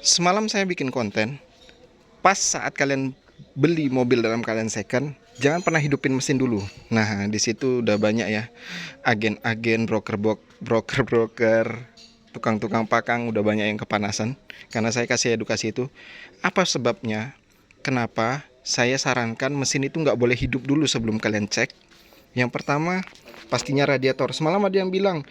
Semalam saya bikin konten, pas saat kalian beli mobil dalam keadaan second, jangan pernah hidupin mesin dulu. Nah, di situ udah banyak ya agen-agen, broker-broker, tukang-tukang pakang udah banyak yang kepanasan karena saya kasih edukasi itu. Apa sebabnya? Kenapa saya sarankan mesin itu nggak boleh hidup dulu sebelum kalian cek? Yang pertama, pastinya radiator. Semalam ada yang bilang,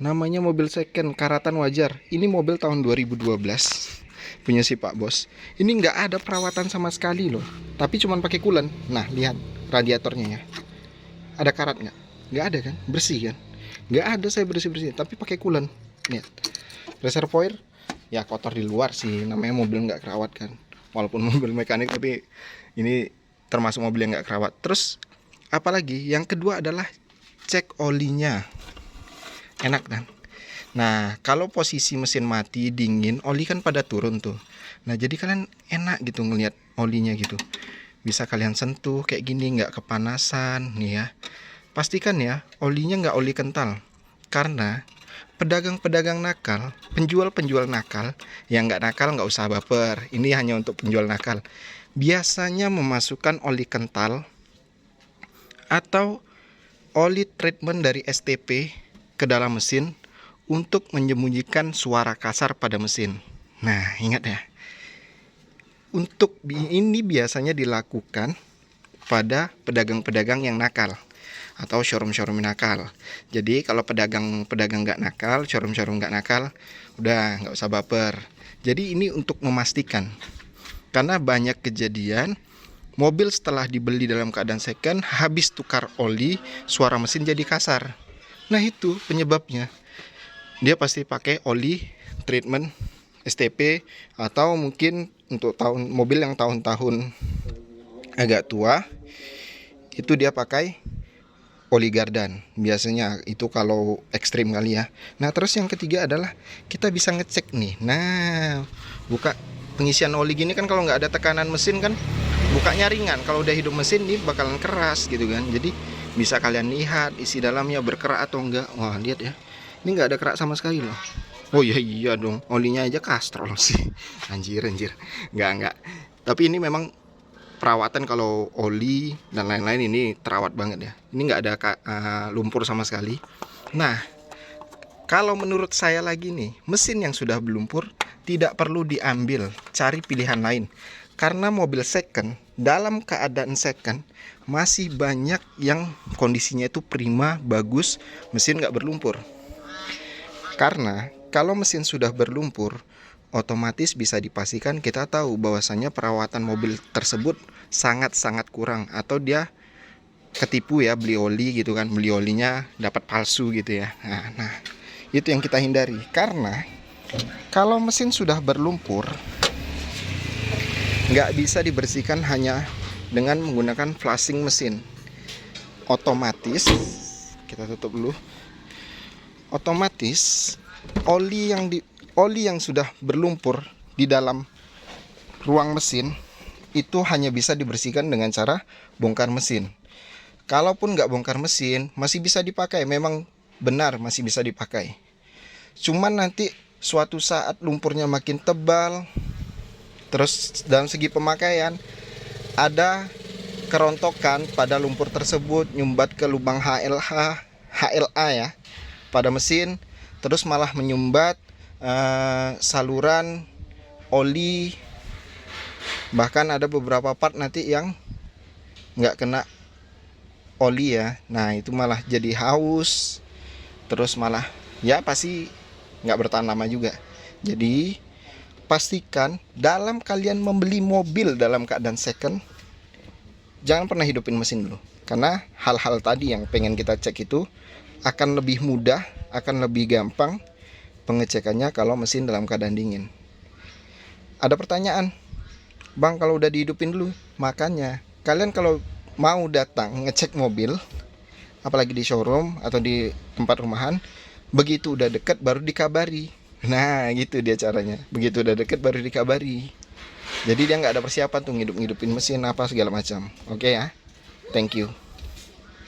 namanya mobil second, karatan wajar. Ini mobil tahun 2012 punya si Pak Bos. Ini nggak ada perawatan sama sekali loh, tapi cuman pakai coolant. Nah, lihat radiatornya ya, ada karat nggak? Nggak ada kan, bersih kan? Nggak ada, saya bersih-bersih tapi pakai coolant. Lihat reservoir ya, kotor di luar sih, namanya mobil nggak kerawat kan, walaupun mobil mekanik, tapi ini termasuk mobil yang nggak kerawat. Terus apalagi yang kedua adalah cek olinya, enak kan? Nah, kalau posisi mesin mati dingin, oli kan pada turun tuh. Nah, jadi kalian enak gitu ngelihat olinya gitu. Bisa kalian sentuh kayak gini, nggak kepanasan nih ya. Pastikan ya, olinya nggak oli kental. Karena pedagang-pedagang nakal, penjual-penjual nakal, yang nggak nakal nggak usah baper. Ini hanya untuk penjual nakal. Biasanya memasukkan oli kental atau oli treatment dari STP ke dalam mesin untuk menyembunyikan suara kasar pada mesin. Nah, ingat ya. Untuk ini biasanya dilakukan pada pedagang-pedagang yang nakal atau showroom-showroom nakal. Jadi kalau pedagang-pedagang nggak nakal, showroom-showroom nggak nakal, udah nggak usah baper. Jadi ini untuk memastikan, karena banyak kejadian mobil setelah dibeli dalam keadaan second, habis tukar oli, suara mesin jadi kasar. Nah, itu penyebabnya. Dia pasti pakai oli treatment STP, atau mungkin untuk mobil yang tahun-tahun agak tua itu dia pakai oli Gardan. Biasanya itu kalau ekstrim kali ya. Nah, terus yang ketiga adalah kita bisa ngecek nih. Nah, buka pengisian oli gini kan, kalau nggak ada tekanan mesin kan bukanya ringan. Kalau udah hidup mesin nih bakalan keras gitu kan. Jadi bisa kalian lihat isi dalamnya berkerak atau enggak. Wah, lihat ya. Ini nggak ada kerak sama sekali loh. Oh iya dong, olinya aja kastrol sih. Anjir. Nggak. Tapi ini memang perawatan, kalau oli dan lain-lain ini terawat banget ya. Ini nggak ada lumpur sama sekali. Nah, kalau menurut saya lagi nih, mesin yang sudah berlumpur tidak perlu diambil, cari pilihan lain. Karena mobil second, dalam keadaan second, masih banyak yang kondisinya itu prima, bagus, mesin nggak berlumpur. Karena kalau mesin sudah berlumpur, otomatis bisa dipastikan kita tahu bahwasanya perawatan mobil tersebut sangat-sangat kurang, atau dia ketipu ya, beli oli gitu kan, beli olinya dapat palsu gitu ya. Nah, itu yang kita hindari. Karena kalau mesin sudah berlumpur, nggak bisa dibersihkan hanya dengan menggunakan flushing mesin. Otomatis, kita tutup dulu. Otomatis oli yang sudah berlumpur di dalam ruang mesin itu hanya bisa dibersihkan dengan cara bongkar mesin. Kalaupun nggak bongkar mesin, masih bisa dipakai. Memang benar masih bisa dipakai. Cuman nanti suatu saat lumpurnya makin tebal, terus dalam segi pemakaian ada kerontokan pada lumpur tersebut, nyumbat ke lubang HLA ya pada mesin, terus malah menyumbat saluran oli. Bahkan ada beberapa part nanti yang nggak kena oli ya. Nah, itu malah jadi haus, terus malah ya pasti nggak bertahan lama juga. Jadi pastikan dalam kalian membeli mobil dalam keadaan second, jangan pernah hidupin mesin dulu. Karena hal-hal tadi yang pengen kita cek itu akan lebih mudah, akan lebih gampang pengecekannya kalau mesin dalam keadaan dingin. Ada pertanyaan, Bang, kalau udah dihidupin dulu? Makanya kalian kalau mau datang ngecek mobil, apalagi di showroom atau di tempat rumahan, begitu udah deket baru dikabari. Nah, gitu dia caranya. Begitu udah deket baru dikabari. Jadi dia nggak ada persiapan tuh ngidup-ngidupin mesin apa segala macam. Oke ya, thank you.